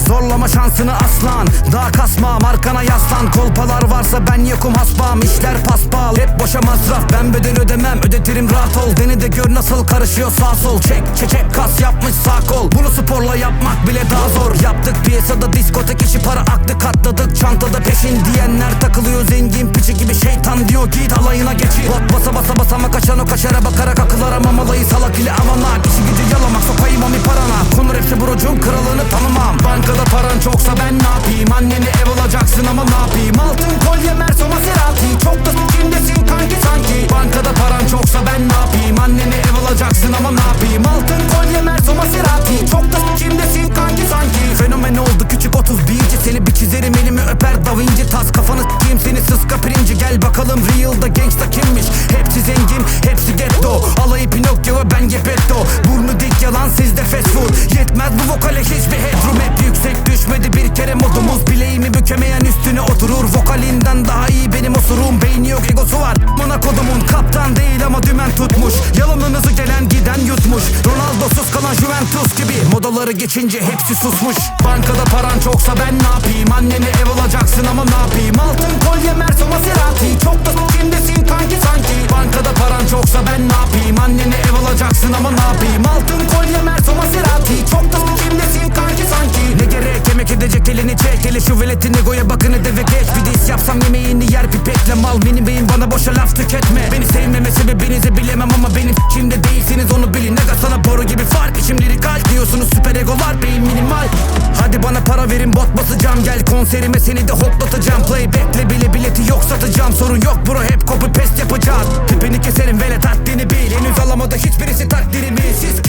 Zorlama şansını aslan, daha kasma arkana yaslan. Kolpalar varsa ben yokum hasbam, işler paspal, hep boşa masraf. Ben bedel ödemem, ödetirim rahat ol. Beni de gör nasıl karışıyor sağ sol. Çek kas yapmış sağ kol. Bunu sporla yapmak bile daha zor. Yaptık piyasada diskotek işi, para aktı katladık çantada peşin. Diyenler takılıyor zengin piçi gibi, şeytan diyor git alayına geçin. Bot basa basa ama kaçan o kaçara bakarak akıl aramamalıyı salak ile avanak. İşi gücü yalamak, sokayım ami parana. Konu rapçi brocum, kralını tanımam. Bankada paran çoksa ben ne yapayım? Anneni ev alacaksın ama ne yapayım? Altın kolye Merso Maserati, çok da kimdesin kanki sanki. Bankada paran çoksa ben ne yapayım? Anneni ev alacaksın ama ne yapayım? Altın kolye Merso Maserati, çok da kimdesin kanki sanki. Fenomen oldu küçük 31'ci, seni bir çizerim elimi öper Da Vinci. Tas kafanı s**eyim seni sıska pirinci. Gel bakalım real'da gangsta kimmiş? Hepsi zengin, hepsi getto. Alayı Pinokyo ve ben Gepetto. Burnu dik yalan sizde fast food. Yetmez bu vokale hiçbir headroom. Hep yüksek düşmedi bir kere modumuz. Bileğimi bükemeyen üstüne oturur. Vokalinden daha iyi benim osurum. Beyni yok egosu var bana kodumun. Kaptan değil ama dümen tutmuş. Yalanınızı gelen giden yutmuş. Ronaldo'suz kalan Juventus gibi. Modaları geçince hepsi susmuş. Bankada paran çoksa ben ne yapayım? Anneni ev alacaksın ama ne yapayım? Altın kolye Merso Maserati, çok da kimdesin kanki sanki. Bankada paran çoksa ben ne yapayım? Anneni ev alacaksın ama ne yapayım? Altın kolye Merso Maserati, çok da kimdesin kanki sanki. Ne gerek yemek edecek elini çek. Hele şu veletin egoya bakın eve geç. Bir diss yapsam yemeğini yer pipekle. Mal benim beyin, bana boşa laf tüketme. Beni sevmeme sebebinizi bilemem ama benim kimde değilsiniz onu bilin. Nega sana boru gibi fark, içim lirikal diyorsunuz süper egolar, beyin minimal. Hadi bana para verin bot basacağım, gel konserime seni de hoplatacağım. Playback'le bile bileti yok satacağım, sorun yok bro, hep copy paste yapacağız. Tipini keserim velet haddini bil, henüz alamadı hiçbirisi takdirimi. Siz